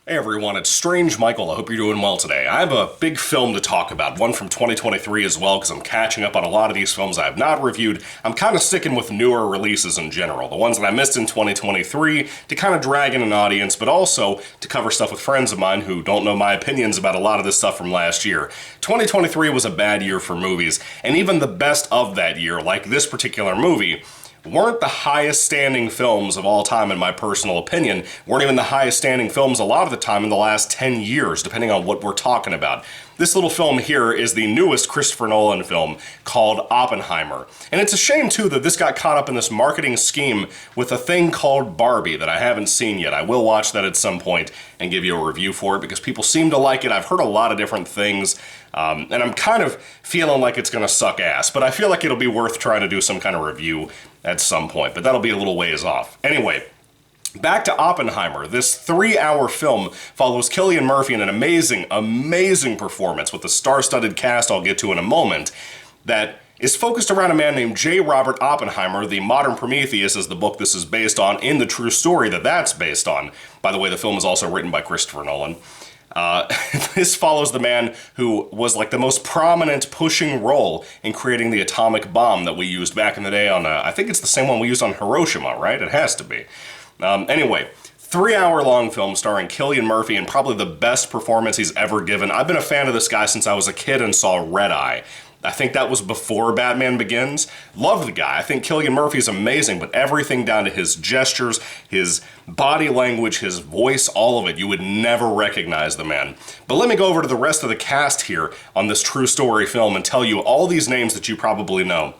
Hey everyone, it's Strange Michael. I hope you're doing well today. I have a big film to talk about, one from 2023 as well, because I'm catching up on a lot of these films I have not reviewed. I'm kind of sticking with newer releases in general, the ones that I missed in 2023, to kind of drag in an audience, but also to cover stuff with friends of mine who don't know my opinions about a lot of this stuff from last year. 2023 was a bad year for movies, and even the best of that year, like this particular movie, weren't the highest standing films of all time in my personal opinion, weren't even the highest standing films a lot of the time in the last 10 years, depending on what we're talking about. This little film here is the newest Christopher Nolan film called Oppenheimer. And it's a shame too that this got caught up in this marketing scheme with a thing called Barbie that I haven't seen yet. I will watch that at some point and give you a review for it because people seem to like it. I've heard a lot of different things. And I'm kind of feeling like it's going to suck ass, but I feel like it'll be worth trying to do some kind of review at some point, but that'll be a little ways off. Anyway, back to Oppenheimer. This 3-hour film follows Cillian Murphy in an amazing performance with a star-studded cast I'll get to in a moment that is focused around a man named J. Robert Oppenheimer. The Modern Prometheus is the book this is based on, in the true story that's based on. By the way, the film is also written by Christopher Nolan. This follows the man who was like the most prominent pushing role in creating the atomic bomb that we used back in the day on, I think it's the same one we used on Hiroshima, right? It has to be. Anyway, 3-hour long film starring Cillian Murphy and probably the best performance he's ever given. I've been a fan of this guy since I was a kid and saw Red Eye. I think that was before Batman Begins. Love the guy. I think Cillian Murphy's amazing, but everything down to his gestures, his body language, his voice, all of it, you would never recognize the man. But let me go over to the rest of the cast here on this true story film and tell you all these names that you probably know.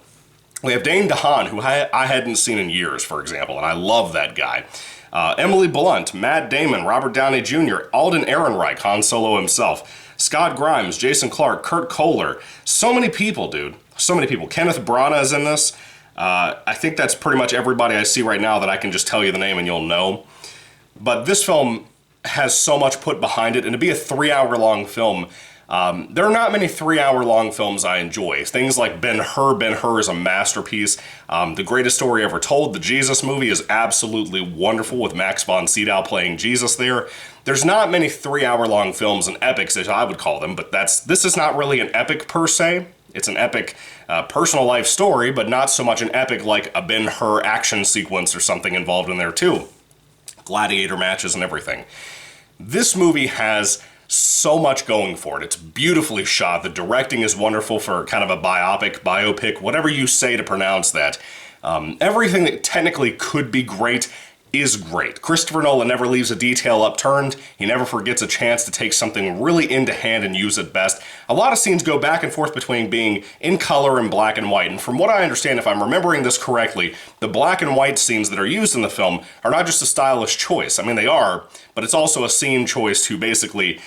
We have Dane DeHaan, who I hadn't seen in years, for example, and I love that guy. Emily Blunt, Matt Damon, Robert Downey Jr., Alden Ehrenreich, Han Solo himself, Scott Grimes, Jason Clarke, Kurt Kohler. So many people, dude. So many people. Kenneth Branagh is in this. I think that's pretty much everybody I see right now that I can just tell you the name and you'll know. But this film has so much put behind it, and to be a 3-hour long film, there are not many 3-hour long films I enjoy. Things like Ben-Hur. Ben-Hur is a masterpiece. The Greatest Story Ever Told, the Jesus movie, is absolutely wonderful with Max von Sydow playing Jesus there. There's not many 3-hour long films and epics, as I would call them, but this is not really an epic per se. It's an epic personal life story, but not so much an epic like a Ben-Hur action sequence or something involved in there too. Gladiator matches and everything. This movie has so much going for it. It's beautifully shot. The directing is wonderful for kind of a biopic, whatever you say to pronounce that. Everything that technically could be great is great. Christopher Nolan never leaves a detail upturned. He never forgets a chance to take something really into hand and use it best. A lot of scenes go back and forth between being in color and black and white, and from what I understand, if I'm remembering this correctly, the black and white scenes that are used in the film are not just a stylish choice. I mean, they are, but it's also a scene choice to basically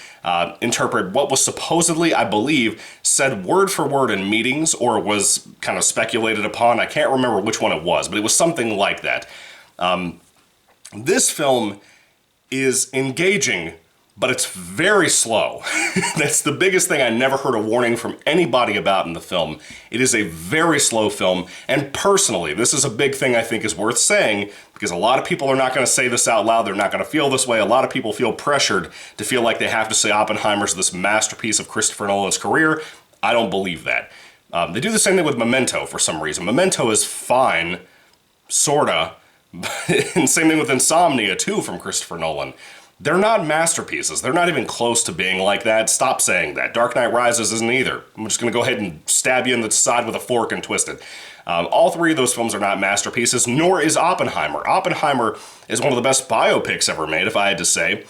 interpret what was supposedly, I believe, said word for word in meetings, or was kind of speculated upon. I can't remember which one it was, but it was something like that. This film is engaging, but it's very slow. That's the biggest thing I never heard a warning from anybody about in the film. It is a very slow film, and personally, this is a big thing I think is worth saying, because a lot of people are not going to say this out loud, they're not going to feel this way. A lot of people feel pressured to feel like they have to say Oppenheimer's this masterpiece of Christopher Nolan's career. I don't believe that. They do the same thing with Memento for some reason. Memento is fine, sorta, and same thing with Insomnia, too, from Christopher Nolan. They're not masterpieces. They're not even close to being like that. Stop saying that. Dark Knight Rises isn't either. I'm just going to go ahead and stab you in the side with a fork and twist it. All three of those films are not masterpieces, nor is Oppenheimer. Oppenheimer is one of the best biopics ever made, if I had to say.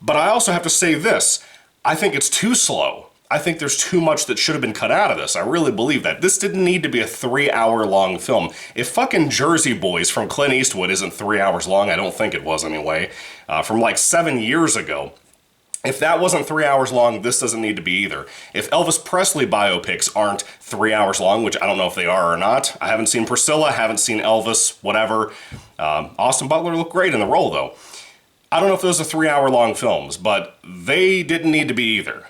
But I also have to say this. I think it's too slow. I think there's too much that should have been cut out of this. I really believe that. This didn't need to be a 3-hour long film. If fucking Jersey Boys from Clint Eastwood isn't 3 hours long, I don't think it was anyway, from like 7 years ago, if that wasn't 3 hours long, this doesn't need to be either. If Elvis Presley biopics aren't 3 hours long, which I don't know if they are or not, I haven't seen Priscilla, haven't seen Elvis, whatever. Austin Butler looked great in the role though. I don't know if those are 3-hour long films, but they didn't need to be either.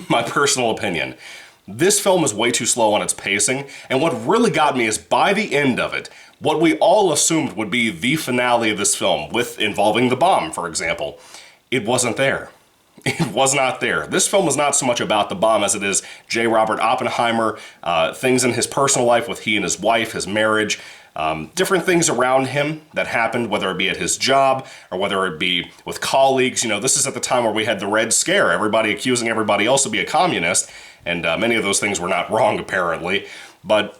My personal opinion. This film is way too slow on its pacing, and what really got me is by the end of it, what we all assumed would be the finale of this film, with involving the bomb, for example, it wasn't there. It was not there. This film is not so much about the bomb as it is J. Robert Oppenheimer, things in his personal life with he and his wife, his marriage, different things around him that happened, whether it be at his job or whether it be with colleagues. You know, this is at the time where we had the Red Scare, everybody accusing everybody else to be a communist, and many of those things were not wrong, apparently. But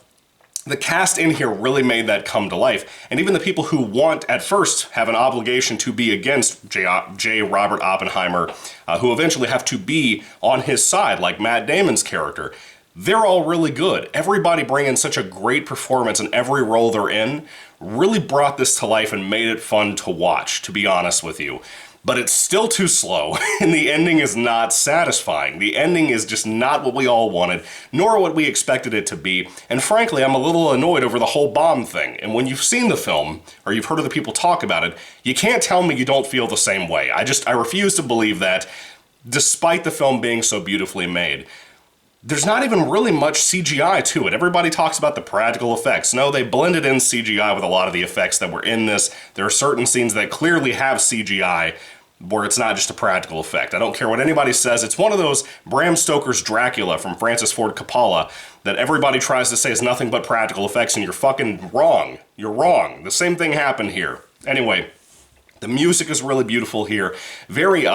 the cast in here really made that come to life. And even the people who at first have an obligation to be against J. Robert Oppenheimer, who eventually have to be on his side, like Matt Damon's character, they're all really good. Everybody bringing such a great performance in every role they're in really brought this to life and made it fun to watch, to be honest with you. But it's still too slow, and the ending is not satisfying. The ending is just not what we all wanted, nor what we expected it to be, and frankly, I'm a little annoyed over the whole bomb thing. And when you've seen the film, or you've heard other people talk about it, you can't tell me you don't feel the same way. I refuse to believe that, despite the film being so beautifully made. There's not even really much CGI to it. Everybody talks about the practical effects. No, they blended in CGI with a lot of the effects that were in this. There are certain scenes that clearly have CGI where it's not just a practical effect. I don't care what anybody says. It's one of those Bram Stoker's Dracula from Francis Ford Coppola that everybody tries to say is nothing but practical effects, and you're fucking wrong. You're wrong. The same thing happened here. Anyway, the music is really beautiful here. Very,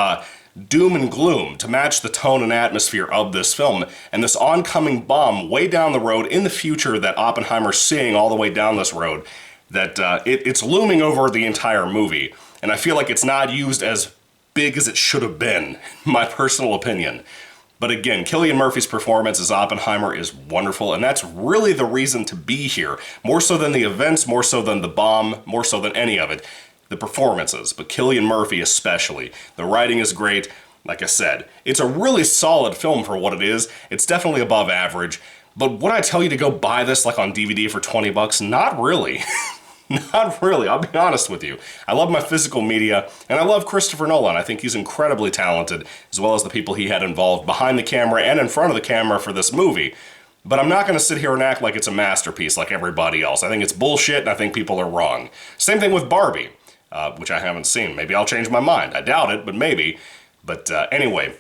doom and gloom to match the tone and atmosphere of this film, and this oncoming bomb way down the road in the future that Oppenheimer's seeing all the way down this road, that it's looming over the entire movie, and I feel like it's not used as big as it should have been, my personal opinion. But again, Cillian Murphy's performance as Oppenheimer is wonderful, and that's really the reason to be here, more so than the events, more so than the bomb, more so than any of it. The performances, but Cillian Murphy especially. The writing is great. Like I said, it's a really solid film for what it is. It's definitely above average. But would I tell you to go buy this like on DVD for 20 bucks? Not really. Not really, I'll be honest with you. I love my physical media, and I love Christopher Nolan. I think he's incredibly talented, as well as the people he had involved behind the camera and in front of the camera for this movie. But I'm not going to sit here and act like it's a masterpiece like everybody else. I think it's bullshit, and I think people are wrong. Same thing with Barbie. Which I haven't seen. Maybe I'll change my mind. I doubt it, but maybe. But anyway,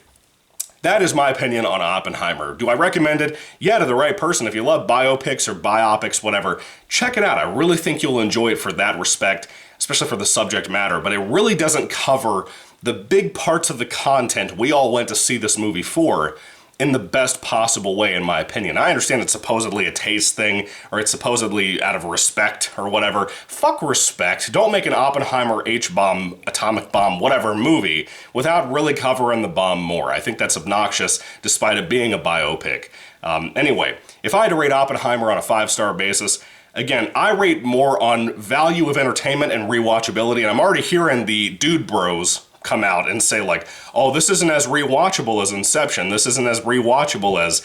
that is my opinion on Oppenheimer. Do I recommend it? Yeah, to the right person. If you love biopics or biopics, whatever, check it out. I really think you'll enjoy it for that respect, especially for the subject matter. But it really doesn't cover the big parts of the content we all went to see this movie for in the best possible way, in my opinion. I understand it's supposedly a taste thing, or it's supposedly out of respect, or whatever. Fuck respect. Don't make an Oppenheimer, H-bomb, atomic bomb, whatever movie without really covering the bomb more. I think that's obnoxious, despite it being a biopic. Anyway, if I had to rate Oppenheimer on a 5-star basis, again, I rate more on value of entertainment and rewatchability, and I'm already hearing the dude bros come out and say like, oh, this isn't as rewatchable as Inception, this isn't as rewatchable as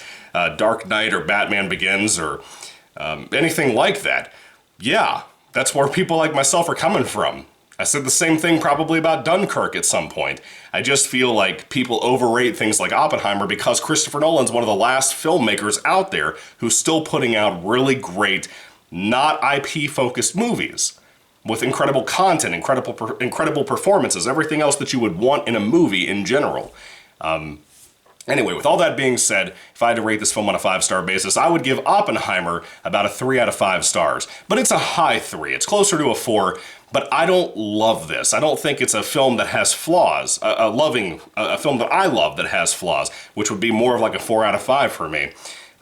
Dark Knight or Batman Begins or anything like that. Yeah, that's where people like myself are coming from. I said the same thing probably about Dunkirk at some point. I just feel like people overrate things like Oppenheimer because Christopher Nolan's one of the last filmmakers out there who's still putting out really great, not IP-focused movies with incredible content, incredible performances, everything else that you would want in a movie in general. Anyway, with all that being said, if I had to rate this film on a 5-star basis, I would give Oppenheimer about a 3 out of 5 stars. But it's a high 3. It's closer to a 4, but I don't love this. I don't think it's a film that has flaws. A film that I love that has flaws, which would be more of like a 4 out of 5 for me.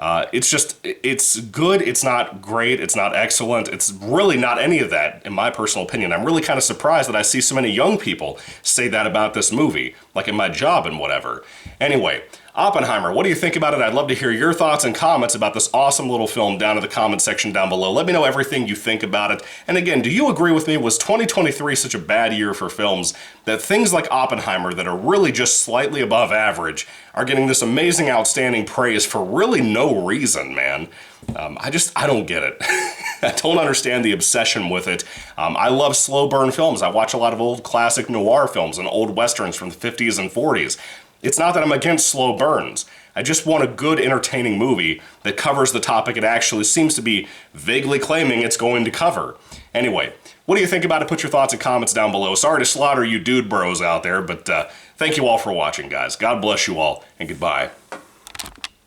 It's good, it's not great, it's not excellent, it's really not any of that, in my personal opinion. I'm really kind of surprised that I see so many young people say that about this movie, like in my job and whatever. Anyway, Oppenheimer, what do you think about it? I'd love to hear your thoughts and comments about this awesome little film down in the comment section down below. Let me know everything you think about it. And again, do you agree with me? Was 2023 such a bad year for films that things like Oppenheimer that are really just slightly above average are getting this amazing, outstanding praise for really no reason, man? I don't get it. I don't understand the obsession with it. I love slow burn films. I watch a lot of old classic noir films and old westerns from the 50s and 40s. It's not that I'm against slow burns. I just want a good, entertaining movie that covers the topic it actually seems to be vaguely claiming it's going to cover. Anyway, what do you think about it? Put your thoughts and comments down below. Sorry to slaughter you dude bros out there, but thank you all for watching, guys. God bless you all, and goodbye.